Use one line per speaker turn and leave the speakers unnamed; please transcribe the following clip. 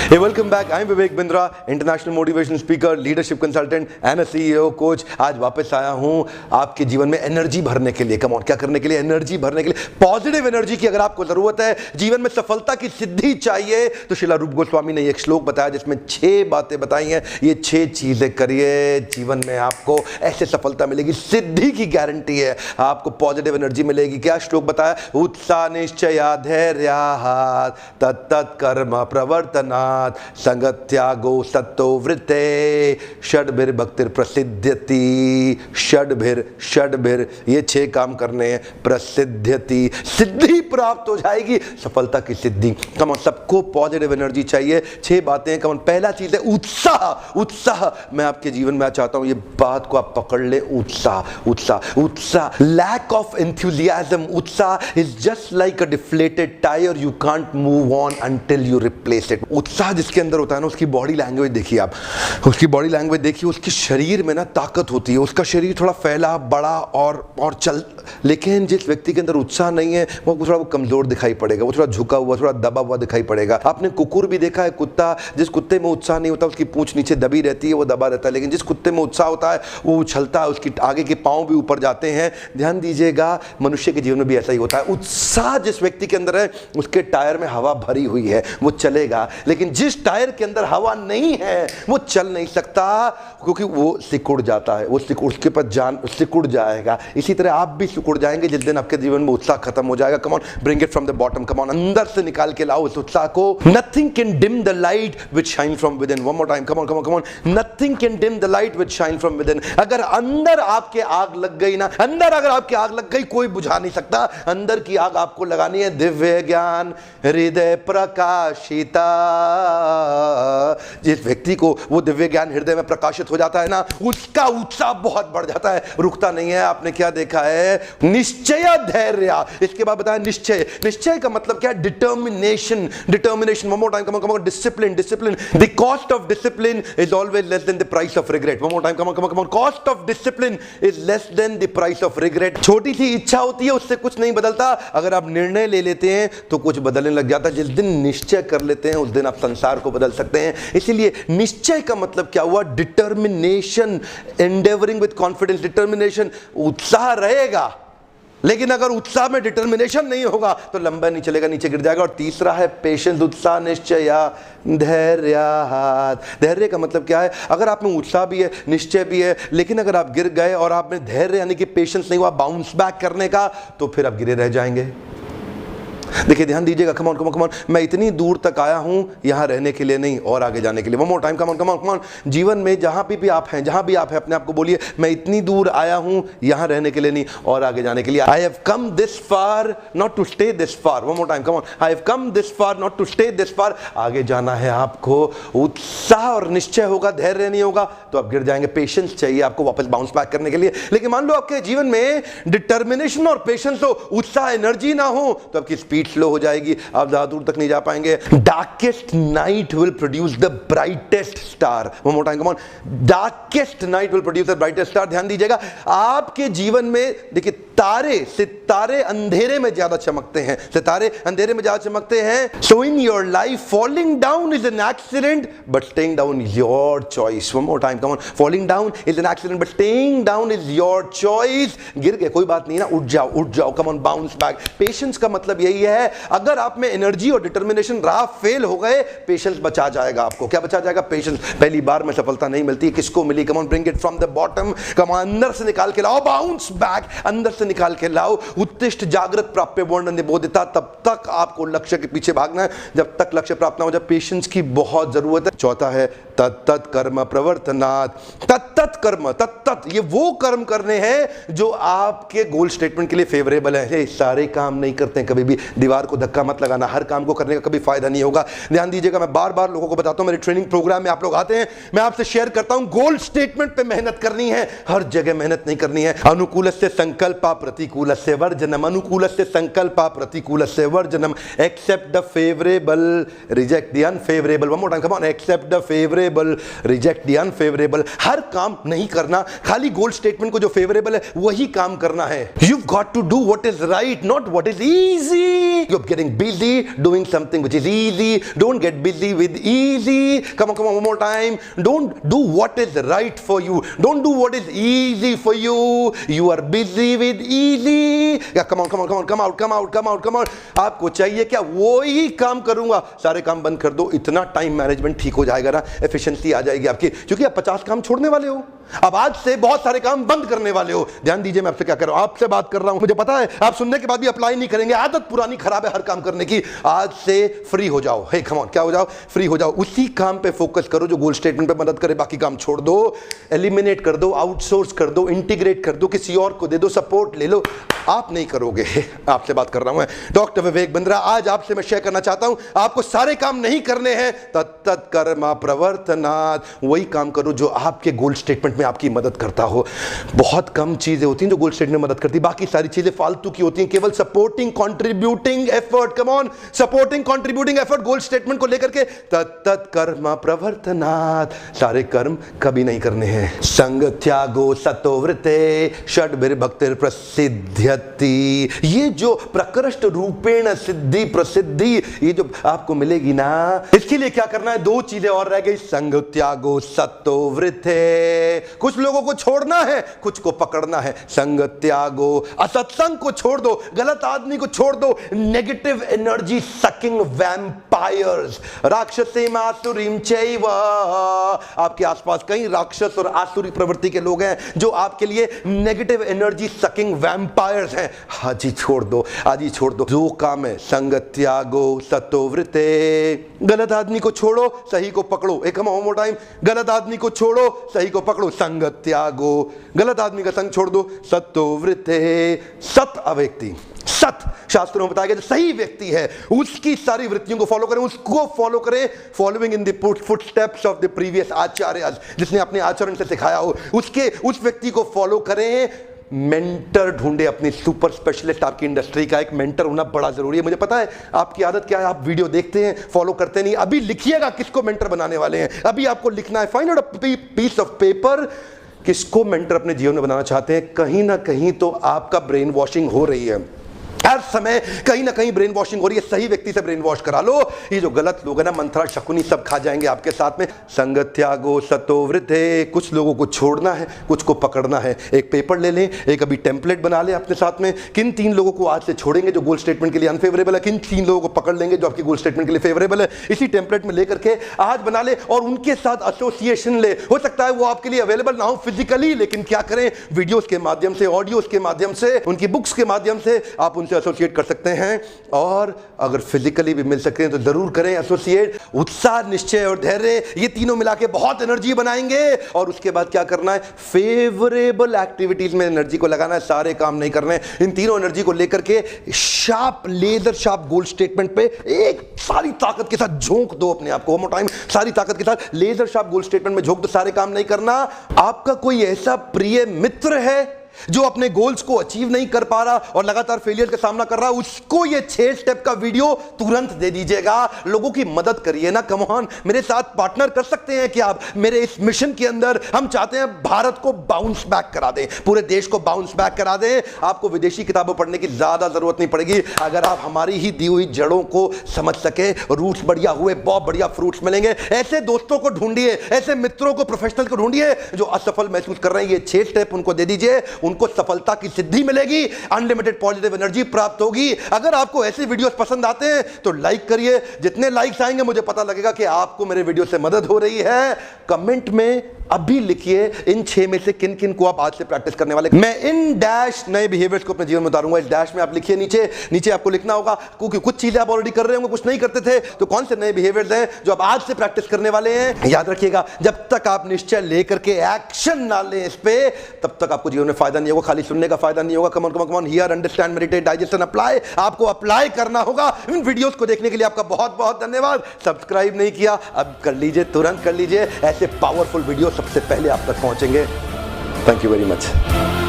Hey, welcome back. I'm Vivek Bindra, international motivation speaker, leadership consultant and a CEO coach. आज वापस आया हूँ आपके जीवन में एनर्जी भरने के लिए। कम ऑन, क्या करने के लिए? एनर्जी भरने के लिए। पॉजिटिव एनर्जी की अगर आपको जरूरत है, जीवन में सफलता की सिद्धि चाहिए, तो शिला रूप गोस्वामी ने एक श्लोक बताया जिसमें 6 बातें बताई हैं। ये 6 चीजें करिए, जीवन में आपको ऐसे सफलता मिलेगी, सिद्धि की गारंटी है। आपको पॉजिटिव एनर्जी मिलेगी। क्या श्लोक बताया? उत्साह निश्चया धैर्य तत्त कर्म प्रवर्तना संगत्यागो सत्तो वृत्ते षड्भिर्भक्तिर प्रसिद्ध्यति षड्भिर ये 6 काम करने हैं। प्रसिद्ध्यति, सिद्धि प्राप्त हो जाएगी, सफलता की सिद्धि। कम ऑन, सबको पॉजिटिव एनर्जी चाहिए। 6 बातें। कम ऑन, पहला चीज है उत्साह। उत्साह, मैं आपके जीवन में चाहता हूं ये बात को आप पकड़ ले। उत्साह, लैक ऑफ एंथुसियाज्म। उत्साह is just like a deflated tyre, you can't move on until you replace it. उत्साह जिसके अंदर होता है ना, उसकी बॉडी लैंग्वेज देखिए आप, उसकी बॉडी लैंग्वेज देखिए, उसके शरीर में ना ताकत होती है, उसका शरीर थोड़ा फैला बड़ा और चल। लेकिन जिस व्यक्ति के अंदर उत्साह नहीं है वो थोड़ा कमजोर दिखाई पड़ेगा, वो थोड़ा झुका हुआ, थोड़ा दबा हुआ दिखाई पड़ेगा। आपने कुकुर भी देखा है, कुत्ता, जिस कुत्ते में उत्साह नहीं होता उसकी पूंछ नीचे दबी रहती है, वो दबा रहता है। लेकिन जिस कुत्ते में उत्साह होता है वो उछलता है, उसकी आगे के पांव भी ऊपर जाते हैं। ध्यान दीजिएगा, मनुष्य के जीवन में भी ऐसा ही होता है। उत्साह जिस व्यक्ति के अंदर है उसके टायर में हवा भरी हुई है, वो चलेगा। लेकिन जिस टायर के अंदर हवा नहीं है वो चल नहीं सकता, क्योंकि वो सिकुड़ जाता है, वो उसके पर जान सिकुड़ जाएगा। इसी तरह आप भी सिकुड़ जाएंगे जिस दिन आपके जीवन में उत्साह खत्म हो जाएगा। कम on, bring it from the bottom. Come on, अंदर से निकाल के लाओ उस उत्साह को। Nothing can dim the light which shine from with in. One more time, come on, nothing can dim the light which shine from with in. अगर अंदर आपके आग लग गई ना, अंदर अगर आपकी आग लग गई, कोई बुझा नहीं सकता। अंदर की आग आपको लगानी है। दिव्य ज्ञान हृदय प्रकाशिता। जिस व्यक्ति को वो दिव्य ज्ञान हृदय में प्रकाशित हो जाता है ना, उसका उत्साह बहुत बढ़ जाता है, रुकता नहीं है। आपने क्या देखा है? निश्चय धैर्य। इसके बाद बताया निश्चय। निश्चय का मतलब क्या है? Determination. One more time, come on, discipline. The cost of discipline is always less than the price of regret. One more time, come on, cost of discipline is less than the price of regret. छोटी सी इच्छा होती है, उससे कुछ नहीं बदलता। अगर आप निर्णय ले लेते हैं तो कुछ बदलने लग जाता है। जिस दिन निश्चय कर लेते हैं उस दिन आप संसार को बदल सकते हैं। इसीलिए निश्चय का मतलब क्या हुआ? Determination, endeavouring with confidence. Determination, उत्साह रहेगा, लेकिन अगर उत्साह में डिटर्मिनेशन नहीं होगा तो लंबा नहीं चलेगा, नीचे गिर जाएगा। और तीसरा है पेशेंस। उत्साह निश्चय धैर्य। धैर्य का मतलब क्या है? अगर आप में उत्साह भी है, निश्चय भी है, लेकिन अगर आप गिर गए और आप में धैर्य यानी कि पेशेंस नहीं हुआ बाउंस बैक करने का, तो फिर आप गिरे रह जाएंगे। देखिए, ध्यान दीजिएगा। कम ऑन, मैं इतनी दूर तक आया हूं यहां रहने के लिए नहीं, और आगे जाने के लिए। One more time, come on. जीवन में जहां भी आप हैं, जहां भी आप हैं, अपने आप को बोलिए, मैं इतनी दूर आया हूं यहां रहने के लिए नहीं, और आगे जाने के लिए। I have come this far not to stay this far. One more time, come on, I have come this far not to stay this far. आगे जाना है आपको। उत्साह और निश्चय होगा, धैर्य नहीं होगा तो आप गिर जाएंगे। पेशेंस चाहिए आपको वापस बाउंस बैक करने के लिए। लेकिन मान लो आपके जीवन में डिटर्मिनेशन और पेशेंस हो, उत्साह एनर्जी ना हो, तो आपकी स्पीड स्लो हो जाएगी, आप ज्यादा दूर तक नहीं जा पाएंगे। Darkest night will produce the brightest star. One more time, come on, darkest night will produce the brightest star. ध्यान दीजिएगा, आपके जीवन में देखिए, सितारे अंधेरे में ज्यादा चमकते हैं, सितारे अंधेरे में ज्यादा चमकते हैं। So in your life falling down is an accident but staying down is your choice. One more time, come on, falling down is an accident but staying down is your choice. गिर गए, कोई बात नहीं ना, उठ जाओ, come on, bounce back. Patience का मतलब यही है, अगर आप में एनर्जी और डिटर्मिनेशन रहा, फेल हो गए, पेशेंस बचा जाएगा आपको। क्या बचा जाएगा? पेशेंस। पहली बार में सफलता नहीं मिलती, किसको मिली? Come on, bring it from the bottom. Come on, अंदर से निकाल के लाओ, बाउंस बैक, अंदर से निकाल के लाओ। उत्तिष्ठ जागृत प्राप्य वर्णन बोधिता। तब तक आपको लक्ष्य के पीछे भागना है जब तक लक्ष्य प्राप्त ना हो जाए। पेशेंस की बहुत जरूरत है। चौथा है तत्त कर्म प्रवर्तनात्। तत्त कर्म, तत्त ये वो कर्म करने हैं जो आपके गोल स्टेटमेंट के लिए फेवरेबल है। सारे काम नहीं करते हैं, कभी भी दीवार को धक्का मत लगाना, हर काम को करने का कभी फायदा नहीं होगा। ध्यान दीजिएगा, मैं बार बार लोगों को बताता हूं, मेरे ट्रेनिंग प्रोग्राम में आप लोग आते हैं, मैं आपसे शेयर करता हूं, गोल स्टेटमेंट पे मेहनत करनी है, हर जगह मेहनत नहीं करनी है। अनुकूलस्य संकल्पा प्रतिकूलस्य वर्जनम। अनुकूलस्य संकल्पा प्रतिकूलस्य वर्जनम। Accept the favourable, reject the unfavourable. One more time, come on, accept the favourable, reject the unfavourable. हर काम नहीं करना, खाली गोल स्टेटमेंट को जो फेवरेबल है वही काम करना है। You got to do what is right, not what is easy. You're getting busy doing something which is easy. Don't get busy with easy. Come on, one more time. Don't do what is right for you. Don't do what is easy for you. You are busy with easy. Yeah, come on. आपको चाहिए क्या? वो ही काम करूंगा. सारे काम बंद कर दो. इतना टाइम मैनेजमेंट ठीक हो जाएगा ना, एफिशिएंसी आ जाएगी आपकी, क्योंकि आप 50 काम छोड़ने वाले हो. अब आज से बहुत सारे काम बंद करने वाले हो. ध्यान दीजिए मैं आपसे क्या कर रहा हूं. आपसे बात कर रहा हूं, मुझे पता है आप सुनने के बाद भी अप्लाई नहीं करेंगे. आदत पुरानी खराब है हर काम करने की. आज से फ्री हो जाओ. हे कम ऑन, क्या हो जाओ? फ्री हो जाओ. उसी काम पे फोकस करो जो गोल स्टेटमेंट पे मदद करे. बाकी काम छोड़ दो, एलिमिनेट कर दो, आउटसोर्स कर दो, इंटीग्रेट कर दो, किसी और को दे दो, सपोर्ट ले लो. आप नहीं करोगे. आपसे बात कर रहा हूं मैं, डॉक्टर विवेक बिंद्रा. आज आपसे मैं शेयर करना चाहता हूं, आपको सारे काम नहीं करने हैं. तत्त कर्मा प्रवर्तनात्. वही काम करो जो आपके गोल स्टेटमेंट में आपकी मदद करता हो. बहुत कम चीजें होती हैं जो गोल स्टेटमेंट में मदद करती, बाकी सारी चीजें फालतू की होती हैं. केवल supporting contributing effort. Come on, supporting contributing effort goal statement को लेकर के. तत्त कर्मा प्रवर्तनात्. सारे कर्म कभी नहीं करने हैं. संग त्यागो सतोवृते षड्भिर्भक्तिर् प्रसिद्ध्यति. ये जो प्रकृष्ट रूपेण सिद्धि प्रसिद्धि ये जो आपको मिलेगी ना, इसके लिए क्या करना है? दो चीजें और रह गई. संग त्यागो सतोवृते. कुछ लोगों को छोड़ना है, कुछ को पकड़ना है. संग त्यागो, असत्संग को छोड़ दो, गलत आदमी को छोड़ दो. Negative energy sucking vampires. राक्षसीम आसुरीम चैव. आपके आसपास कई राक्षस और आसुरी प्रवृत्ति के लोग हैं जो आपके लिए नेगेटिव एनर्जी सकिंग वैम्पायर्स हैं. आज ही छोड़ दो, आज ही छोड़ दो. दो काम है. संग त्यागो सतोवृते. गलत आदमी को छोड़ो, सही को पकड़ो. एक हम मोर टाइम. गलत आदमी को छोड़ो, सही को पकड़ो. संग त्यागो. गलत आदमी का संग छोड़ दो. सतोवृते. सत अव्यक्ति, सत शास्त्रों में बताया गया जो सही व्यक्ति है उसकी सारी वृत्तियों को फॉलो करें, उसको फॉलो करें. Following in the footsteps of the previous acharyas. जिसने अपने आचरण से सिखाया हो उसके उस व्यक्ति को फॉलो करें. मेंटर ढूंढे अपनी सुपर स्पेशलिस्ट. आपकी इंडस्ट्री का एक मेंटर होना बड़ा जरूरी है. मुझे पता है आपकी आदत क्या है, आप वीडियो देखते हैं, फॉलो करते नहीं. अभी लिखिएगा किसको मेंटर बनाने वाले हैं. अभी आपको लिखना है. Find out a piece of paper. किसको मेंटर अपने जीवन में बनाना चाहते हैं. कहीं ना कहीं तो आपका ब्रेन वॉशिंग हो रही है. हर समय कहीं ना कहीं ब्रेन वॉशिंग हो रही है. सही व्यक्ति से ब्रेन वॉश करा लो. ये जो गलत लोग हैं ना, मंत्रा शकुनी सब खा जाएंगे आपके साथ में. संग त्यागो सतोवृते. कुछ लोगों को छोड़ना है, कुछ को पकड़ना है. एक पेपर ले लें, एक अभी टेम्पलेट बना लें अपने साथ में. किन 3 लोगों को आज से छोड़ेंगे जो गोल स्टेटमेंट के लिए अनफेवरेबल है, किन 3 लोगों को पकड़ लेंगे जो आपकी गोल स्टेटमेंट के लिए फेवरेबल है. इसी टेम्पलेट में लेकर के आज बना ले और उनके साथ एसोसिएशन ले. हो सकता है वो आपके लिए अवेलेबल ना हो फिजिकली, लेकिन क्या करें, वीडियोस के माध्यम से, ऑडियोस के माध्यम से, उनकी बुक्स के माध्यम से आप उनसे एसोसिएट कर सकते हैं. और अगर फिजिकली भी मिल सकते हैं तो जरूर करें एसोसिएट. उत्साह, निश्चय और धैर्य, ये तीनों मिला के बहुत एनर्जी बनाएंगे. और उसके बाद क्या करना है, फेवरेबल एक्टिविटीज में एनर्जी को लगाना है. सारे काम नहीं करने. इन तीनों एनर्जी को लेकर के शार्प, लेजर शार्प गोल स्टेटमेंट पे एक सारी ताकत के साथ झोंक दो अपने आप को. टाइम सारी ताकत के साथ लेजर शार्प गोल स्टेटमेंट में झोंक दो. सारे काम नहीं करना. आपका कोई ऐसा प्रिय मित्र है जो अपने गोल्स को अचीव नहीं कर पा रहा और लगातार फेलियर का सामना कर रहा है, उसको ये 6 स्टेप का वीडियो तुरंत दे दीजिएगा. लोगों की मदद करिए ना. कम ऑन, मेरे साथ पार्टनर कर सकते हैं कि आप मेरे इस मिशन के अंदर. हम चाहते हैं भारत को बाउंस बैक करा दें, पूरे देश को बाउंस बैक करा दें. आपको विदेशी किताबें पढ़ने की ज्यादा जरूरत नहीं पड़ेगी अगर आप हमारी ही दी हुई जड़ों को समझ सके. रूट्स बढ़िया हुए बहुत बढ़िया फ्रूट्स मिलेंगे. ऐसे दोस्तों को ढूंढिए, ऐसे मित्रों को, प्रोफेशनल को ढूंढिए जो असफल महसूस कर रहे हैं. ये 6 स्टेप उनको दे दीजिए, उनको सफलता की सिद्धि मिलेगी, अनलिमिटेड पॉजिटिव एनर्जी प्राप्त होगी. अगर आपको ऐसे वीडियोस पसंद आते हैं तो लाइक करिए. जितने लाइक्स आएंगे मुझे पता लगेगा कि आपको मेरे वीडियो से मदद हो रही है. कमेंट में अभी लिखिए इन 6 में से किन किन को आप आज से प्रैक्टिस करने वाले. मैं इन डैश नए बिहेवियर्स को अपने जीवन में उतारूंगा. इस डैश में आप लिखिए नीचे आपको लिखना होगा, क्योंकि कुछ चीजें आप ऑलरेडी कर रहे होंगे, कुछ नहीं करते थे. तो कौन से नए बिहेवियर्स हैं जो आप आज से प्रैक्टिस करने वाले हैं. याद रखिएगा, जब तक आप निश्चय लेकर के एक्शन ना लें इस पे, तब तक आपको जीवन में फायदा नहीं होगा. खाली सुनने का फायदा नहीं होगा. Come on here, understand, meditate, digest and apply. आपको अप्लाई करना होगा. इन वीडियोस को देखने के लिए आपका बहुत बहुत धन्यवाद. सब्सक्राइब नहीं किया, अब कर लीजिए, तुरंत कर लीजिए. ऐसे पावरफुल वीडियो सबसे पहले आप तक पहुंचेंगे. Thank you very much.